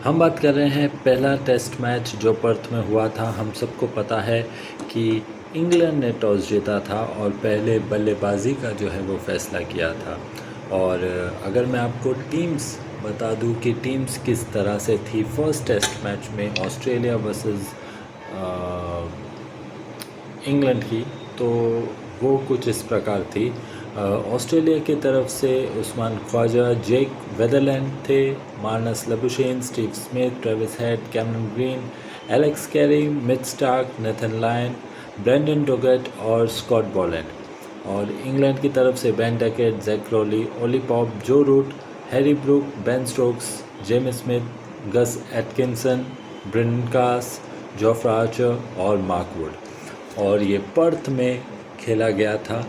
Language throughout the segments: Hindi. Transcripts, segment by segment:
हम बात कर रहे हैं पहला टेस्ट मैच जो पर्थ में हुआ था। हम सबको पता है कि इंग्लैंड ने टॉस जीता था और पहले बल्लेबाजी का जो है वो फैसला किया था। और अगर मैं आपको टीम्स बता दूं कि टीम्स किस तरह से थी फर्स्ट टेस्ट मैच में ऑस्ट्रेलिया वर्सेस इंग्लैंड की, तो वो कुछ इस प्रकार थी। ऑस्ट्रेलिया की तरफ से उस्मान ख्वाजा, जेक वेदरलैंड थे, Marnus Labuschagne, Steve Smith, Travis Head, Cameron Green, Alex Carey, Mitch Starc, Nathan Lyon, Brendan Doggett और स्कॉट बॉलैंड। और इंग्लैंड की तरफ से Ben Duckett, Zak Crawley, Ollie Pope, Joe Root, Harry Brook, Ben Stokes, James Smith, Gus Atkinson, Brendan Carse, Jofra Archer और मार्क वुड। और ये पर्थ में खेला गया था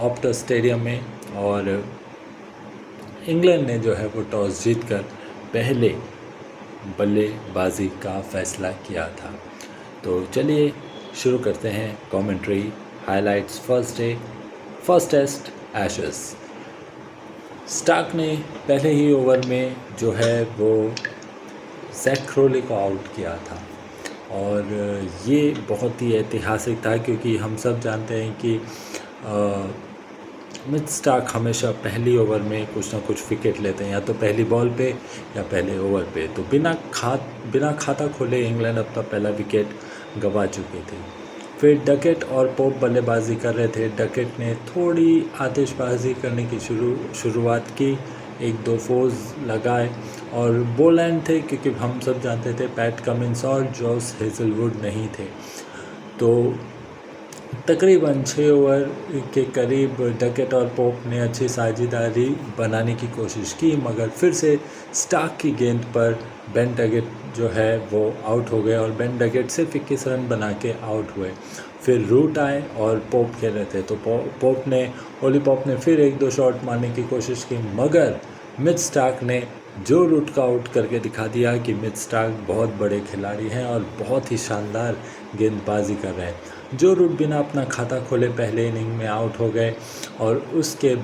ऑप्टा स्टेडियम में। और इंग्लैंड ने जो है वो टॉस जीतकर पहले बल्लेबाजी का फैसला किया था। तो चलिए शुरू करते हैं commentary, highlights, first test Ashes. Starc ने पहले ही ओवर में जो है वो जैक क्रोली को आउट किया था। और ये बहुत ही ऐतिहासिक था क्योंकि हम सब जानते हैं कि मिच स्टार्क हमेशा पहली ओवर में कुछ ना कुछ विकेट लेते हैं, या तो पहली बॉल पे या पहले ओवर पे। तो बिना खाता खोले इंग्लैंड अपना पहला विकेट गंवा चुके थे। फिर डकेट और पोप बल्लेबाजी कर रहे थे। डकेट ने थोड़ी आतिशबाजी करने की शुरुआत की, एक दो फोर्स लगाए। और बोलैंड थे क्योंकि हम सब जानते थे पैट कमिंस और जॉस हेजलवुड नहीं थे। तो तकरीबन 6 ओवर के करीब डकेट और पोप ने अच्छी साझेदारी बनाने की कोशिश की, मगर फिर से स्टार्क की गेंद पर बेन डकेट जो है वो आउट हो गए और बेन डकेट सिर्फ 21 रन बना के आउट हुए। फिर रूट आए और पोप खेल रहे थे, तो ओली पॉप ने फिर एक दो शॉट मारने की कोशिश की, मगर मिच स्टार्क ने जो रूट का आउट करके दिखा दिया कि मिच स्टार्क बहुत बड़े खिलाड़ी हैं और बहुत ही शानदार गेंदबाजी कर रहे हैं। जो रूट बिना अपना खाता खोले पहले इनिंग में आउट हो गए। और उसके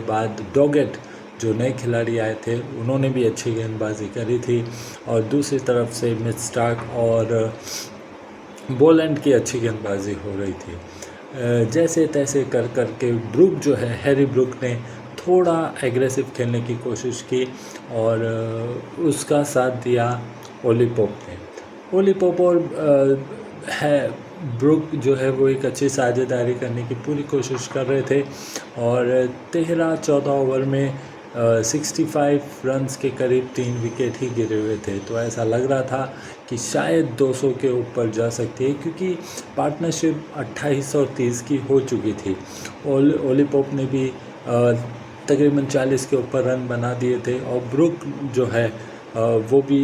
बाद डोगेट जो नए खिलाड़ी आए थे उन्होंने भी अच्छी गेंदबाजी करी थी। और दूसरी तरफ से मिच स्टार्क और बोलैंड की अच्छी गेंदबाजी हो रही थी। जैसे तैसे कर के ब्रूक जो है, हैरी ब्रूक ने थोड़ा एग्रेसिव खेलने की कोशिश की और उसका साथ दिया ओली पॉप ने। ओली पॉप और है ब्रूक जो है वो एक अच्छी साझेदारी करने की पूरी कोशिश कर रहे थे। और 13-14 ओवर में 65 रन्स के करीब 3 विकेट ही गिरे हुए थे। तो ऐसा लग रहा था कि शायद 200 के ऊपर जा सकती है क्योंकि पार्टनरशिप 28 और 30 की हो चुकी थी। ओली पॉप ने भी तकरीबन 40 के ऊपर रन बना दिए थे। और ब्रूक जो है वो भी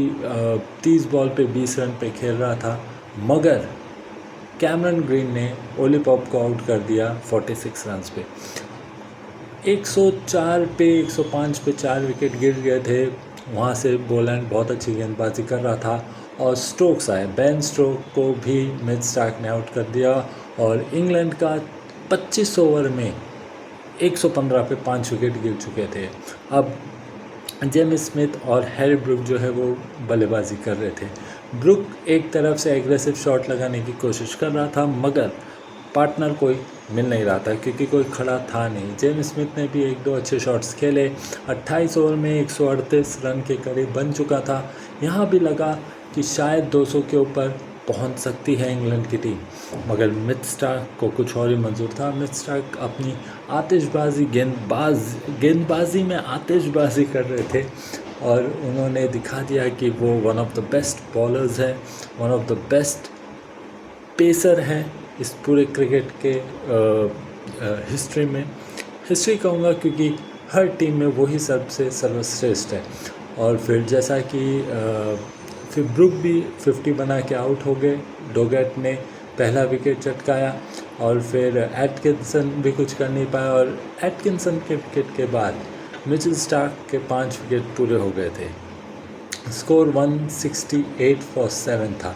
30 बॉल पे 20 रन पे खेल रहा था, मगर कैमरन ग्रीन ने ओली पॉप को आउट कर दिया 46 रन्स पे। 104 पे 105 पे 4 विकेट गिर गए थे। वहाँ से बोलैंड बहुत अच्छी गेंदबाजी कर रहा था और स्ट्रोक्स आए। बेन स्टोक को भी मिच स्टार्क ने आउट कर दिया और इंग्लैंड का 25 ओवर में 115 पे 5 विकेट गिर चुके थे। अब जेम्स स्मिथ और हैरी ब्रूक जो है वो बल्लेबाजी कर रहे थे। ब्रूक एक तरफ से एग्रेसिव शॉट लगाने की कोशिश कर रहा था, मगर पार्टनर कोई मिल नहीं रहा था क्योंकि कोई खड़ा था नहीं। जेम्स स्मिथ ने भी एक दो अच्छे शॉट्स खेले। 28 ओवर में 138 रन के करीब बन चुका था। यहाँ भी लगा कि शायद 200 के ऊपर पहुंच सकती है इंग्लैंड की टीम, मगर मिच स्टार्क को कुछ और ही मंजूर था। मिच स्टार्क अपनी आतिशबाजी गेंदबाजी में आतिशबाजी कर रहे थे और उन्होंने दिखा दिया कि वो one of the best bowlers है, one of the best pacer है इस पूरे क्रिकेट के हिस्ट्री कहूँगा क्योंकि हर टीम में वही सबसे सर्वश्रेष्ठ है। और फिर जैसा कि फिर ब्रूक भी 50 बना के आउट हो गए। डोगेट ने पहला विकेट चटकाया और फिर एटकिंसन भी कुछ कर नहीं पाया। और एटकिंसन के विकेट के बाद मिचेल स्टार्क के 5 विकेट पूरे हो गए थे। स्कोर 168 फॉर 7 था।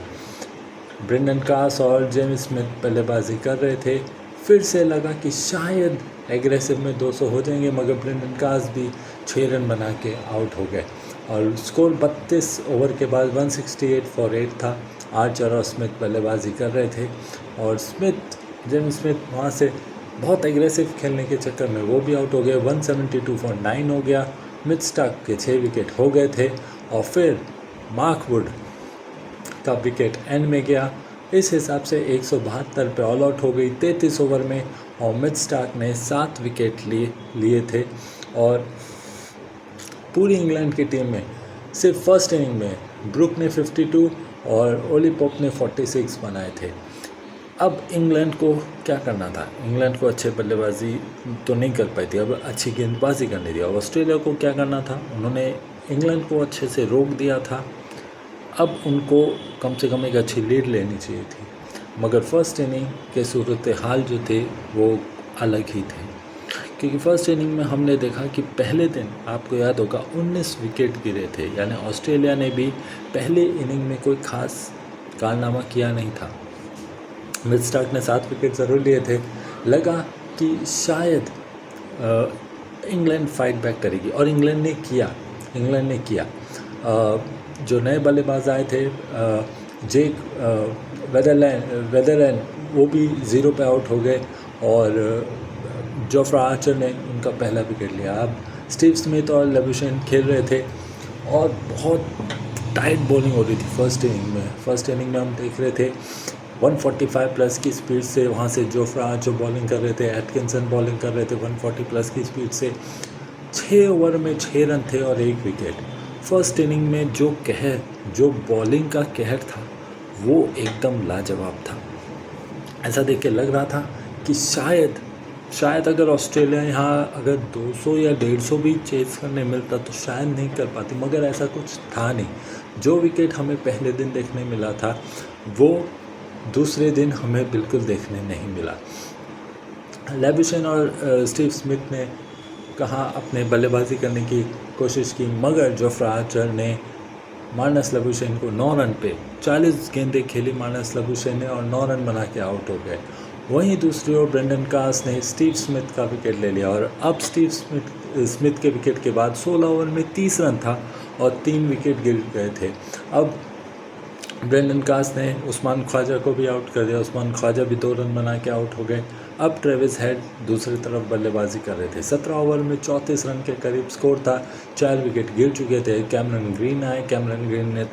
ब्रेंडन कास और जेम्स स्मिथ बल्लेबाजी कर रहे थे। फिर से लगा कि शायद एग्रेसिव में 200 हो जाएंगे, मगर ब्रेंडन कास भी 6 रन बना के आउट हो गए। और स्कोर 32 ओवर के बाद 168 फॉर 8 था। आर्चर और स्मिथ बल्लेबाजी कर रहे थे और जेम्स स्मिथ वहाँ से बहुत एग्रेसिव खेलने के चक्कर में वो भी आउट हो गए। 172 फॉर 9 हो गया। मिच स्टार्क के 6 विकेट हो गए थे और फिर मार्क वुड का विकेट एंड में गया। इस हिसाब से 172 पे ऑल आउट हो गई 33 ओवर में और मिच स्टार्क ने 7 विकेट लिए थे और पूरी इंग्लैंड की टीम में सिर्फ फर्स्ट इनिंग में ब्रुक ने 52 और ओली पोप ने 46 बनाए थे। अब इंग्लैंड को क्या करना था? इंग्लैंड को अच्छे बल्लेबाजी तो नहीं कर पाई थी, अब अच्छी गेंदबाजी करनी थी। और ऑस्ट्रेलिया को क्या करना था? उन्होंने इंग्लैंड को अच्छे से रोक दिया था। अब उनको कम से कम एक अच्छी लीड लेनी चाहिए थी, मगर फर्स्ट इनिंग के सूरत हाल जो थे वो अलग ही थे, क्योंकि फर्स्ट इनिंग में हमने देखा कि पहले दिन आपको याद होगा 19 विकेट गिरे थे, यानी ऑस्ट्रेलिया ने भी पहले इनिंग में कोई ख़ास कारनामा किया नहीं था। मिच स्टार्क ने 7 विकेट ज़रूर लिए थे। लगा कि शायद इंग्लैंड फाइट बैक करेगी और इंग्लैंड ने किया। जो नए बल्लेबाज आए थे जेक वेदरलैंड वो भी 0 पे आउट हो गए और जोफ्रा आर्चर ने उनका पहला विकेट लिया। अब स्टीव स्मिथ और लेबुशेन खेल रहे थे और बहुत टाइट बॉलिंग हो रही थी फर्स्ट इनिंग में हम देख रहे थे 145 प्लस की स्पीड से वहाँ से जोफ्रा आर्चर बॉलिंग कर रहे थे, एटकिंसन बॉलिंग कर रहे थे 140 प्लस की स्पीड से। 6 ओवर में 6 रन थे और 1 विकेट। फर्स्ट इनिंग में जो बॉलिंग का कहर था वो एकदम लाजवाब था। ऐसा देख के लग रहा था कि शायद अगर ऑस्ट्रेलिया यहाँ अगर 200 या 150 भी चेस करने मिलता तो शायद नहीं कर पाती, मगर ऐसा कुछ था नहीं। जो विकेट हमें पहले दिन देखने मिला था वो दूसरे दिन हमें बिल्कुल देखने नहीं मिला। लेबुशेन और स्टीव स्मिथ ने कहा अपने बल्लेबाजी करने की कोशिश की, मगर जोफ्रा आर्चर ने मार्नस लेबुशेन को 9 रन पे 40 गेंदें खेली मार्नस लेबुशेन ने और 9 रन बना के आउट हो गए। वहीं दूसरी ओर ब्रेंडन कास ने स्टीव स्मिथ का विकेट ले लिया और अब स्टीव स्मिथ के विकेट के बाद 16 ओवर में 30 रन था और 3 विकेट गिर गए थे। अब ब्रेंडन कास ने उस्मान ख्वाजा को भी आउट कर दिया, उस्मान ख्वाजा भी 2 रन बना के आउट हो गए। अब ट्रेविस हेड दूसरी तरफ बल्लेबाजी कर रहे थे। 17 ओवर में 34 रन के करीब स्कोर था, 4 विकेट गिर चुके थे। कैमरन ग्रीन आए, कैमरन ग्रीन ने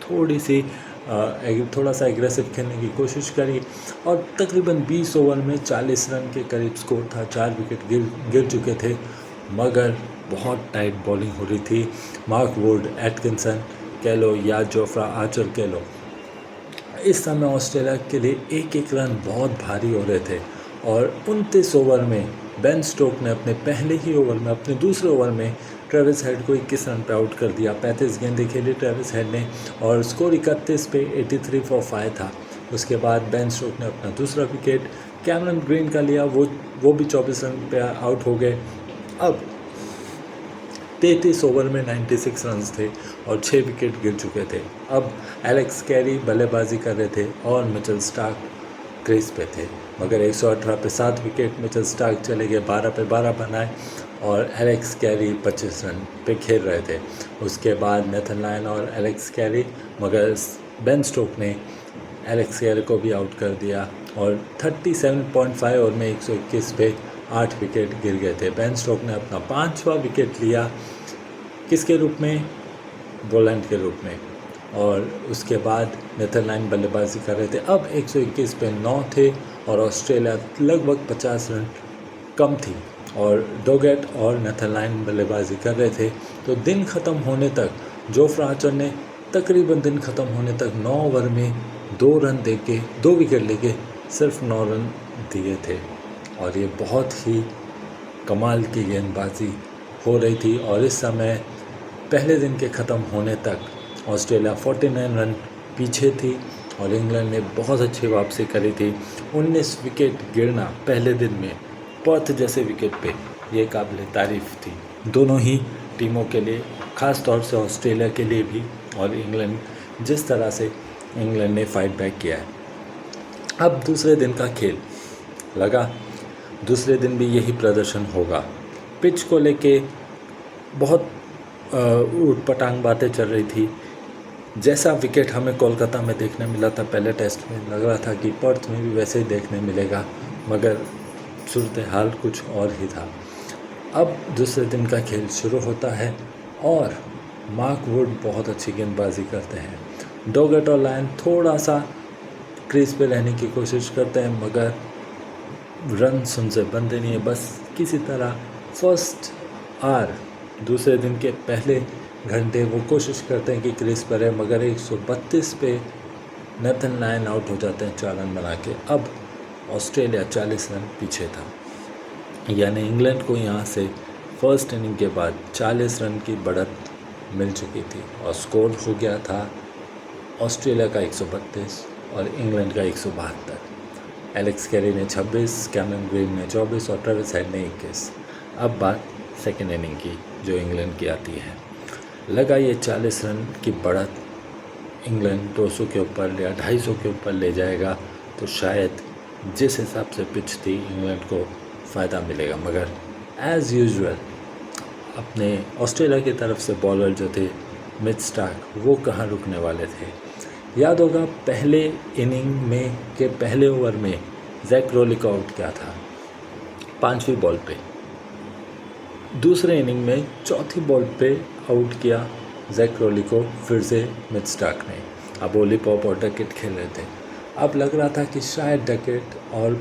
थोड़ा सा एग्रेसिव खेलने की कोशिश करी और तकरीबन 20 ओवर में 40 रन के करीब स्कोर था, 4 विकेट गिर चुके थे, मगर बहुत टाइट बॉलिंग हो रही थी। मार्क वुड, एटकिंसन कह लो या जोफ्रा आर्चर कह लो, इस समय ऑस्ट्रेलिया के लिए एक एक रन बहुत भारी हो रहे थे और 29 ओवर में बेन स्टोक ने अपने दूसरे ओवर में ट्रेविस हेड को 21 रन पे आउट कर दिया। 35 गेंदें खेली ट्रेविस हेड ने और स्कोर 31 पे 83 फॉर 5 था। उसके बाद बेन स्टोक ने अपना दूसरा विकेट कैमरन ग्रीन का लिया, वो भी 24 रन पे आउट हो गए। अब 33 ओवर में 96 रन्स थे और 6 विकेट गिर चुके थे। अब एलेक्स कैरी बल्लेबाजी कर रहे थे और मिचेल स्टार्क क्रीज पे थे, मगर 118 पे 7 विकेट मिचेल स्टार्क चले गए, 12 पे 12 बनाए और एलेक्स कैरी 25 रन पे खेल रहे थे। उसके बाद नेथन लायन और एलेक्स कैरी, मगर बेन स्टोक ने एलेक्स कैरी को भी आउट कर दिया और 37.5 ओवर में 121 पे 8 विकेट गिर गए थे। बेन स्टोक ने अपना 5वां विकेट लिया, किसके रूप में? बोलैंड के रूप में। और उसके बाद नेथन लायन बल्लेबाजी कर रहे थे। अब 121 पे 9 थे और ऑस्ट्रेलिया लगभग 50 रन कम थी और डोगेट और नेथन लायन बल्लेबाजी कर रहे थे। तो दिन ख़त्म होने तक जोफ्रा आर्चर ने तकरीबन 9 ओवर में 2 रन देके 2 विकेट लेके सिर्फ 9 रन दिए थे और ये बहुत ही कमाल की गेंदबाजी हो रही थी। और इस समय पहले दिन के ख़त्म होने तक ऑस्ट्रेलिया 49 रन पीछे थी और इंग्लैंड ने बहुत अच्छी वापसी करी थी। 19 विकेट गिरना पहले दिन में पर्थ जैसे विकेट पे ये काबिल तारीफ़ थी दोनों ही टीमों के लिए, ख़ास तौर से ऑस्ट्रेलिया के लिए भी और इंग्लैंड, जिस तरह से इंग्लैंड ने फाइट बैक किया है। अब दूसरे दिन का खेल लगा, दूसरे दिन भी यही प्रदर्शन होगा। पिच को लेके बहुत ऊट पटांग बातें चल रही थी। जैसा विकेट हमें कोलकाता में देखने मिला था पहले टेस्ट में, लग रहा था कि पर्थ में भी वैसे ही देखने मिलेगा, मगर सूरत हाल कुछ और ही था। अब दूसरे दिन का खेल शुरू होता है और मार्क वुड बहुत अच्छी गेंदबाजी करते हैं। डोगट और लायन थोड़ा सा क्रीज पे रहने की कोशिश करते हैं, मगर रन उनसे बनते नहीं है। बस किसी तरह फर्स्ट आवर दूसरे दिन के पहले घंटे वो कोशिश करते हैं कि क्रीज पर है, मगर 132 पे नेथन लायन आउट हो जाते हैं 4 रन बना के। अब ऑस्ट्रेलिया 40 रन पीछे था, यानी इंग्लैंड को यहाँ से फर्स्ट इनिंग के बाद 40 रन की बढ़त मिल चुकी थी और स्कोर हो गया था ऑस्ट्रेलिया का 132 और इंग्लैंड का 172। एलेक्स कैरी ने 26, कैमरन ग्रीन ने 24 और ट्रेविस हेड ने 21। अब बात सेकेंड इनिंग की जो इंग्लैंड की आती है। लगा ये 40 रन की बढ़त इंग्लैंड 200 के ऊपर या 250 के ऊपर ले जाएगा तो शायद जिस हिसाब से पिच थी इंग्लैंड को फ़ायदा मिलेगा, मगर एज़ यूजुअल अपने ऑस्ट्रेलिया की तरफ से बॉलर जो थे मिच स्टार्क, वो कहाँ रुकने वाले थे। याद होगा पहले इनिंग में के पहले ओवर में जैक रोली को आउट किया था 5वीं बॉल पे। दूसरे इनिंग में 4थी बॉल पे आउट किया जैक रोली को फिर से मिच स्टार्क ने। अब ओली पॉप और डकेट खेल रहे थे। अब लग रहा था कि शायद डकेट और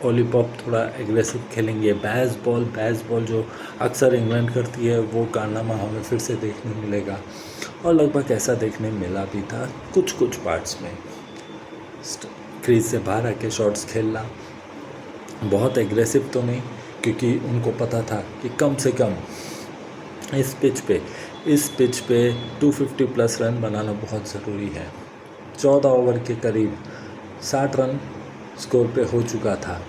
ओली पॉप थोड़ा एग्रेसिव खेलेंगे। बैस बॉल जो अक्सर इंग्लैंड करती है वो कारनामा हमें फिर से देखने मिलेगा, और लगभग ऐसा देखने मिला भी था कुछ पार्ट्स में। क्रीज से बाहर आके शॉट्स खेलना, बहुत एग्रेसिव तो नहीं, क्योंकि उनको पता था कि कम से कम इस पिच पे 250 प्लस रन बनाना बहुत ज़रूरी है। 14 ओवर के करीब 60 रन स्कोर पे हो चुका था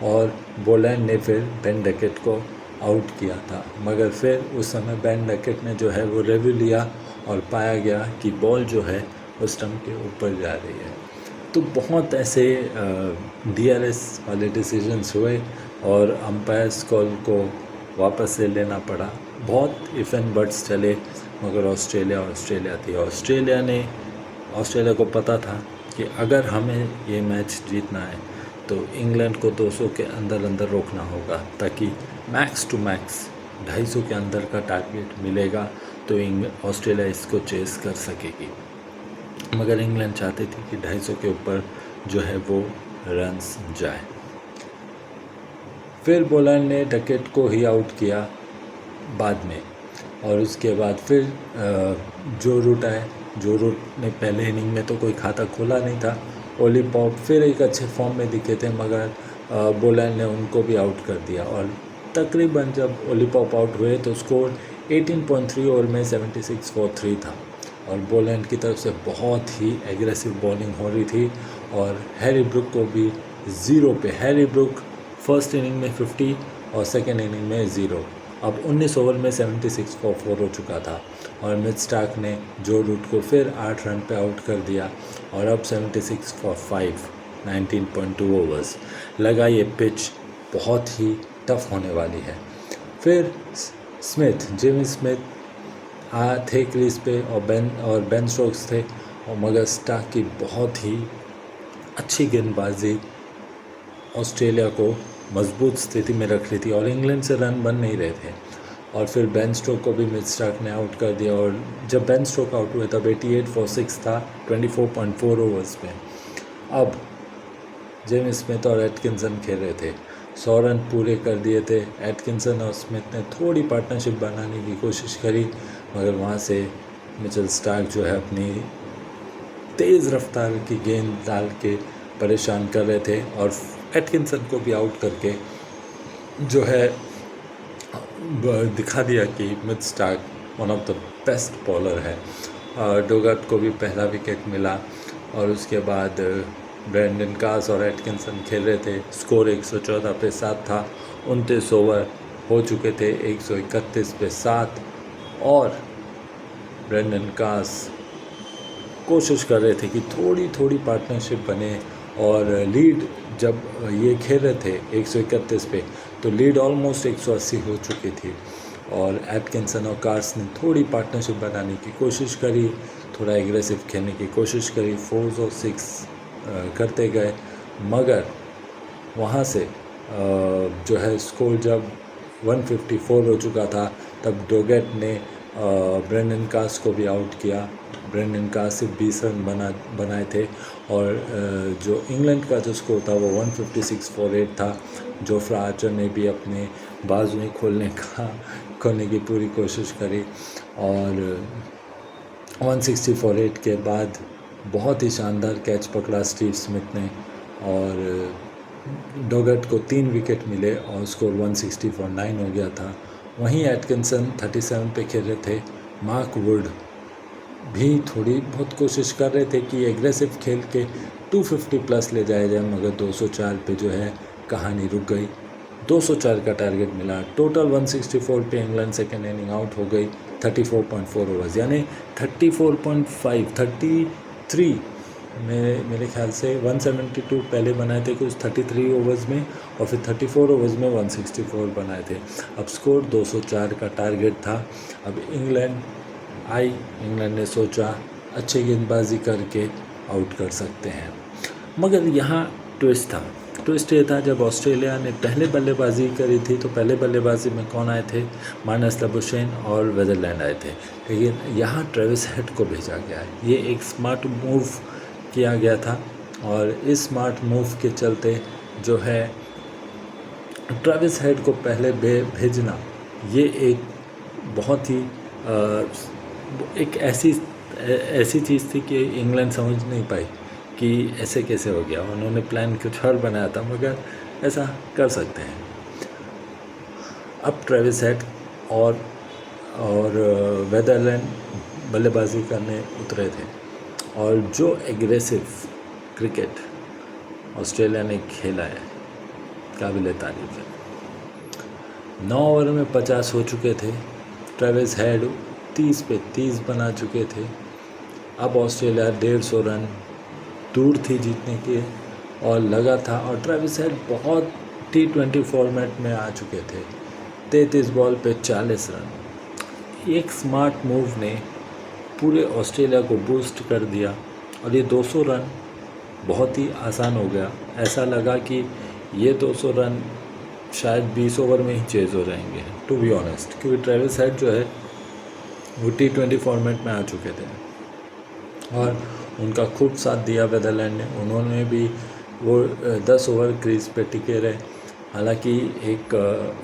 और बोलैंड ने फिर बेन डकेट को आउट किया था, मगर फिर उस समय बेन डकेट ने जो है वो रिव्यू लिया और पाया गया कि बॉल जो है वो स्टंप के ऊपर जा रही है। तो बहुत ऐसे DRS वाले डिसीजंस हुए और अंपायर्स कॉल को वापस से लेना पड़ा। बहुत इफ एंड बट्स चले, मगर ऑस्ट्रेलिया थी। ऑस्ट्रेलिया को पता था कि अगर हमें ये मैच जीतना है तो इंग्लैंड को 200 के अंदर रोकना होगा, ताकि मैक्स टू मैक्स 250 के अंदर का टारगेट मिलेगा तो ऑस्ट्रेलिया इसको चेस कर सकेगी। मगर इंग्लैंड चाहती थी कि 250 के ऊपर जो है वो रन्स जाए। फिर बोलैंड ने डकेट को ही आउट किया बाद में, और उसके बाद फिर जो रूट आए। जो रूट ने पहले इनिंग में तो कोई खाता खोला नहीं था। ओली पॉप फिर एक अच्छे फॉर्म में दिखे थे, मगर बोलैंड ने उनको भी आउट कर दिया, और तकरीबन जब ओली पॉप आउट हुए तो स्कोर 18.3 ओवर में 76 फॉर 3 था, और बोलैंड की तरफ से बहुत ही एग्रेसिव बॉलिंग हो रही थी। और हैरी ब्रुक को भी 0 पे, हैरी ब्रुक फर्स्ट इनिंग में 50 और सेकेंड इनिंग में 0। अब 19 ओवर में 76 फॉर 4 हो चुका था, और मिच स्टार्क ने जो रूट को फिर 8 रन पे आउट कर दिया, और अब 76 फॉर 5, 19.2 ओवर्स। लगा ये पिच बहुत ही टफ होने वाली है। फिर जेमी स्मिथ थे क्रीज पे, और बेन स्टोक्स थे, और मगर स्टार्क की बहुत ही अच्छी गेंदबाजी ऑस्ट्रेलिया को मजबूत स्थिति में रख रही थी, और इंग्लैंड से रन बन नहीं रहे थे। और फिर बेन स्टोक को भी मिच स्टार्क ने आउट कर दिया, और जब बेन स्टोक आउट हुए तब 88 फॉर 6 था 24.4 ओवर्स में। अब जेमी स्मिथ और एटकिंसन खेल रहे थे, 100 रन पूरे कर दिए थे। एटकिंसन और स्मिथ ने थोड़ी पार्टनरशिप बनाने की कोशिश करी, मगर वहाँ से मिचेल स्टार्क जो है अपनी तेज़ रफ्तार की गेंद डाल के परेशान कर रहे थे, और एटकिंसन को भी आउट करके जो है दिखा दिया कि Mitch Starc one of the best bowler है। डोगट को भी पहला विकेट मिला, और उसके बाद ब्रेंडन कास और एटकिंसन खेल रहे थे। स्कोर 114 पे 7 था। 29 ओवर हो चुके थे, 131 पे 7, और ब्रेंडन कास कोशिश कर रहे थे कि थोड़ी पार्टनरशिप बने, और लीड जब ये खेल रहे थे 131 पे, तो लीड ऑलमोस्ट 180 हो चुकी थी। और एटकिंसन और कार्स ने थोड़ी पार्टनरशिप बनाने की कोशिश करी, थोड़ा एग्रेसिव खेलने की कोशिश करी, 4 और 6 करते गए, मगर वहाँ से जो है स्कोर जब 154 हो चुका था तब डोगेट ने ब्रेंडन कास को भी आउट किया। ब्रेंडन कास सिर्फ 20 रन बनाए थे और जो इंग्लैंड का जो स्कोर था वो 156 फॉर 8 था। जोफ्रा आर्चर ने भी अपने बाजुएं खोलने की पूरी कोशिश करी और 160 फॉर 8 के बाद बहुत ही शानदार कैच पकड़ा स्टीव स्मिथ ने और डोगेट को 3 विकेट मिले और स्कोर 160 फॉर 9 हो गया था। वहीं एटकिंसन 37 पे खेल रहे थे। मार्क वुड भी थोड़ी बहुत कोशिश कर रहे थे कि एग्रेसिव खेल के 250 प्लस ले जाया जाए, मगर 204 पे जो है कहानी रुक गई। 204 का टारगेट मिला। टोटल 164 पे इंग्लैंड सेकेंड इनिंग आउट हो गई 34.4 ओवर्स, यानी 34.5 33 मेरे ख्याल से 172 पहले बनाए थे कुछ 33 ओवर्स में और फिर 34 ओवर्स में 164 बनाए थे। अब स्कोर 204 का टारगेट था। अब इंग्लैंड ने सोचा अच्छी गेंदबाजी करके आउट कर सकते हैं, मगर यहाँ ट्विस्ट ये था जब ऑस्ट्रेलिया ने पहले बल्लेबाजी करी थी तो पहले बल्लेबाजी में कौन आए थे? मार्नस लबुशेन और वेदरलैंड आए थे, लेकिन यहाँ ट्रेविस हेड को भेजा गया है। ये एक स्मार्ट मूव किया गया था और इस स्मार्ट मूव के चलते जो है ट्रेविस हेड को पहले भेजना ये एक बहुत ही एक ऐसी चीज़ थी कि इंग्लैंड समझ नहीं पाई कि ऐसे कैसे हो गया। उन्होंने प्लान कुछ और बनाया था, मगर ऐसा कर सकते हैं। अब ट्रेविस हेड और वेदरलैंड बल्लेबाजी करने उतरे थे और जो एग्रेसिव क्रिकेट ऑस्ट्रेलिया ने खेला है काबिल तारीफ है। 9 ओवर में 50 हो चुके थे। ट्रेविस हेड 30 पे 30 बना चुके थे। अब ऑस्ट्रेलिया 150 रन दूर थी जीतने के और लगा था, और ट्रेविस हेड बहुत T20 फॉर्मेट में आ चुके थे। 33 बॉल पे 40 रन। एक स्मार्ट मूव ने पूरे ऑस्ट्रेलिया को बूस्ट कर दिया और ये 200 रन बहुत ही आसान हो गया। ऐसा लगा कि ये 200 रन शायद 20 ओवर में ही चेज हो जाएंगे, टू बी ऑनेस्ट, क्योंकि ट्रेविस हेड जो है वो T20 फॉर्मेट में आ चुके थे और उनका खूब साथ दिया वेदरलैंड ने। उन्होंने भी वो 10 ओवर क्रीज पे टिके रहे। हालांकि एक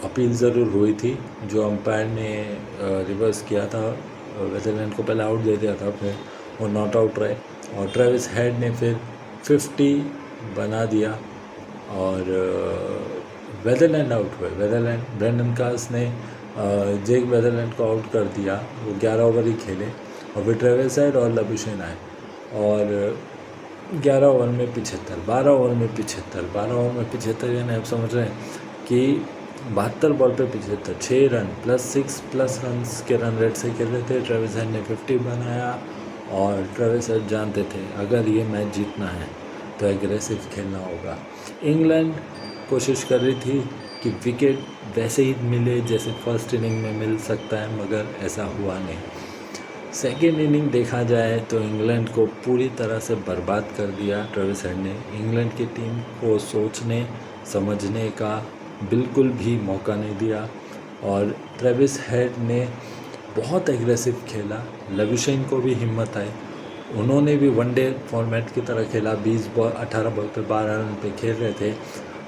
अपील ज़रूर हुई थी जो अंपायर ने रिवर्स किया था, वेदरलैंड को पहले आउट दे दिया था, फिर वो नॉट आउट रहे और ट्रेविस हेड ने फिर 50 बना दिया और वेदरलैंड आउट हुए। ब्रेंडन कास ने जेक वेदरलैंड को आउट कर दिया। वो 11 ओवर ही खेले और फिर ट्रेविस हेड और लबुशेन आए और 11 ओवर में 75, 12 ओवर में 75, 12 ओवर में 75, यानी आप समझ रहे हैं कि 72 बॉल पे 75, 6 रन प्लस 6 प्लस रन के रन रेट से खेल रहे थे। ट्रेविस हेड ने 50 बनाया और ट्रेविस हेड जानते थे अगर ये मैच जीतना है तो एग्रेसिव खेलना होगा। इंग्लैंड कोशिश कर रही थी कि विकेट वैसे ही मिले जैसे फर्स्ट इनिंग में मिल सकता है, मगर ऐसा हुआ नहीं। सेकेंड इनिंग देखा जाए तो इंग्लैंड को पूरी तरह से बर्बाद कर दिया ट्रेविस हेड ने। इंग्लैंड की टीम को सोचने समझने का बिल्कुल भी मौका नहीं दिया और ट्रेविस हेड ने बहुत एग्रेसिव खेला। लबुशेन को भी हिम्मत आई, उन्होंने भी वनडे फॉर्मेट की तरह खेला। 18 बॉल पे 12 रन पे खेल रहे थे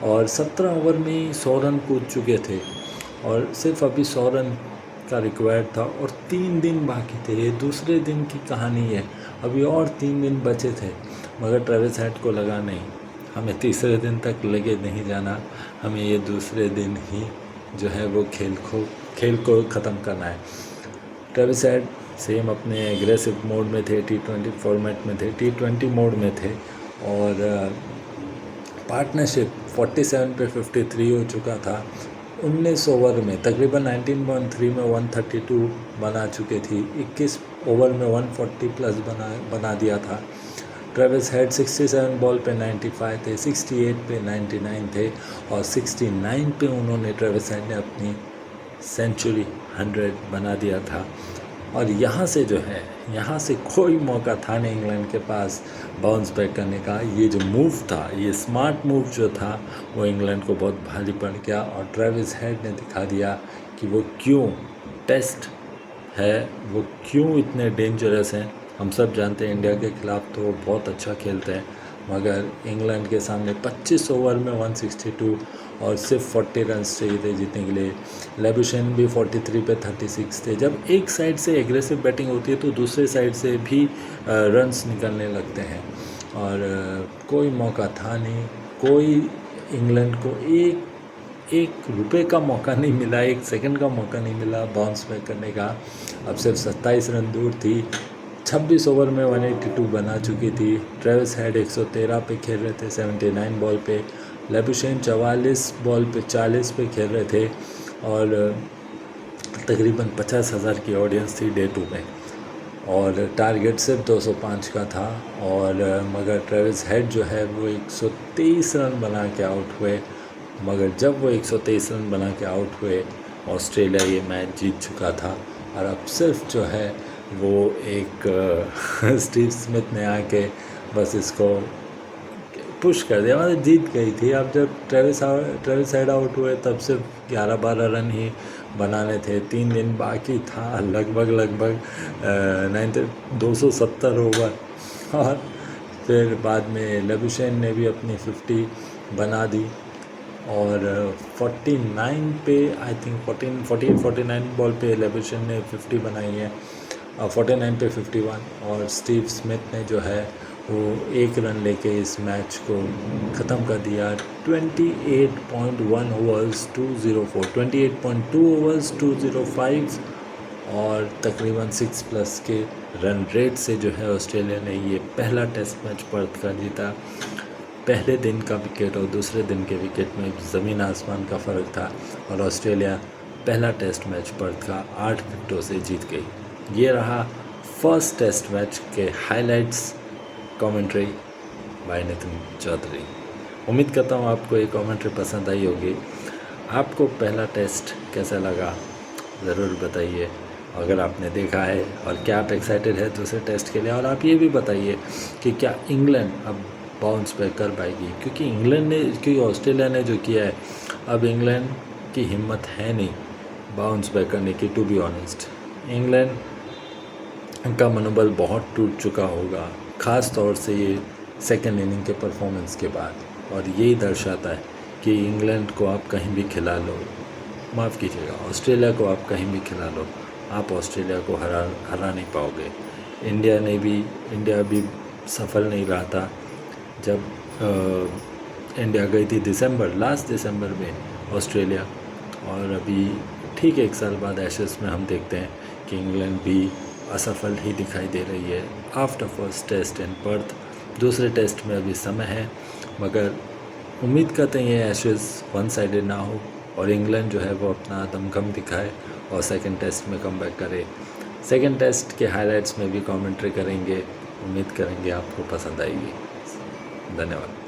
और 17 ओवर में ही 100 रन कूद चुके थे और सिर्फ अभी 100 रन का रिक्वायर्ड था और 3 दिन बाकी थे। ये दूसरे दिन की कहानी है, अभी और 3 दिन बचे थे, मगर ट्रेविस हेड को लगा नहीं, हमें तीसरे दिन तक लेके नहीं जाना, हमें ये दूसरे दिन ही जो है वो खेल को ख़त्म करना है। ट्रेविस हेड सेम अपने एग्रेसिव मोड में थे, T20 फॉर्मेट में थे, T20 मोड में थे और पार्टनरशिप 47 पे 53 हो चुका था। 19 ओवर में तकरीबन 19.3 में 132 बना चुके थी। 21 ओवर में 140 प्लस बना दिया था। ट्रेविस हेड 67 बॉल पे 95 थे, 68 पे 99 थे और 69 पे उन्होंने ट्रेविस हेड ने अपनी सेंचुरी 100 बना दिया था। और यहाँ से जो है, यहाँ से कोई मौका था नहीं इंग्लैंड के पास बाउंस बैक करने का। ये जो मूव था, ये स्मार्ट मूव जो था, वो इंग्लैंड को बहुत भारी पड़ गया। और ट्रेविस हेड ने दिखा दिया कि वो क्यों टेस्ट है, वो क्यों इतने डेंजरस हैं। हम सब जानते हैं इंडिया के ख़िलाफ़ तो वो बहुत अच्छा खेलते हैं, मगर इंग्लैंड के सामने 25 ओवर में 162 और सिर्फ 40 रन्स चाहिए थे जीतने के लिए। लेबुशेन भी 43 पे 36 थे। जब एक साइड से एग्रेसिव बैटिंग होती है तो दूसरे साइड से भी रन्स निकलने लगते हैं। और कोई मौका था नहीं, कोई इंग्लैंड को एक रुपये का मौका नहीं मिला, 1 सेकंड का मौका नहीं मिला बाउंस बैक करने का। अब सिर्फ 27 रन दूर थी। 26 ओवर में 182 बना चुकी थी। ट्रेविस हेड 113 पे खेल रहे थे 79 बॉल पे। लेबुशेन 44 बॉल पे 40 पे खेल रहे थे। और तकरीबन 50,000 की ऑडियंस थी डे 2 में। और टारगेट सिर्फ 205 का था। और मगर ट्रेविस हेड जो है वो 123 रन बना के आउट हुए। मगर जब वो 123 रन बना के आउट हुए, ऑस्ट्रेलिया ये मैच जीत चुका था। और अब सिर्फ जो है वो एक स्टीव स्मिथ ने आके बस इसको पुश कर दिया, मतलब जीत गई थी। अब जब ट्रेविस हेड आउट हुए तब सिर्फ 11-12 रन ही बनाने थे। 3 दिन बाकी था, लगभग 270 ओवर। और फिर बाद में लेबुशेन ने भी अपनी 50 बना दी। और 49 पे आई थिंक 49 बॉल पे लेबुशेन ने 50 बनाई है, 49 पे 51। और स्टीव स्मिथ ने जो है वो 1 रन लेके इस मैच को ख़त्म कर दिया। 28.1 ओवर्स 204, 28.2 ओवर्स 205 और तकरीबन 6+ के रन रेट से जो है ऑस्ट्रेलिया ने ये पहला टेस्ट मैच पर्थ का जीता। पहले दिन का विकेट और दूसरे दिन के विकेट में ज़मीन आसमान का फ़र्क था। और ऑस्ट्रेलिया पहला टेस्ट मैच पर्थ का 8 विकेटों से जीत गई। ये रहा फर्स्ट टेस्ट मैच के highlights. Commentary by Nitin Chaudhary. उम्मीद करता हूँ आपको ये कमेंट्री पसंद आई होगी। आपको पहला टेस्ट कैसा लगा ज़रूर बताइए, अगर आपने देखा है, और क्या आप एक्साइटेड है दूसरे टेस्ट के लिए। और आप ये भी बताइए कि क्या इंग्लैंड अब बाउंस बैक कर पाएगी, क्योंकि ऑस्ट्रेलिया ने जो किया है, अब इंग्लैंड की हिम्मत है नहीं बाउंस बैक करने की। टू बी ऑनेस्ट, इंग्लैंड का मनोबल बहुत टूट चुका होगा, ख़ास तौर से ये सेकेंड इनिंग के परफॉर्मेंस के बाद। और यही दर्शाता है कि इंग्लैंड को आप कहीं भी खिला लो, माफ़ कीजिएगा, ऑस्ट्रेलिया को आप कहीं भी खिला लो, आप ऑस्ट्रेलिया को हरा नहीं पाओगे। इंडिया भी सफल नहीं रहा था जब इंडिया गई थी लास्ट दिसंबर में ऑस्ट्रेलिया। और अभी ठीक 1 साल बाद एशेज़ में हम देखते हैं कि इंग्लैंड भी असफल ही दिखाई दे रही है आफ्टर फर्स्ट टेस्ट इन पर्थ। दूसरे टेस्ट में अभी समय है, मगर उम्मीद करते हैं ये एशेज़ 1 साइडेड ना हो और इंग्लैंड जो है वो अपना दमखम दिखाए और सेकंड टेस्ट में कमबैक करे। सेकंड टेस्ट के हाइलाइट्स में भी कमेंट्री करेंगे, उम्मीद करेंगे आपको पसंद आएगी। धन्यवाद।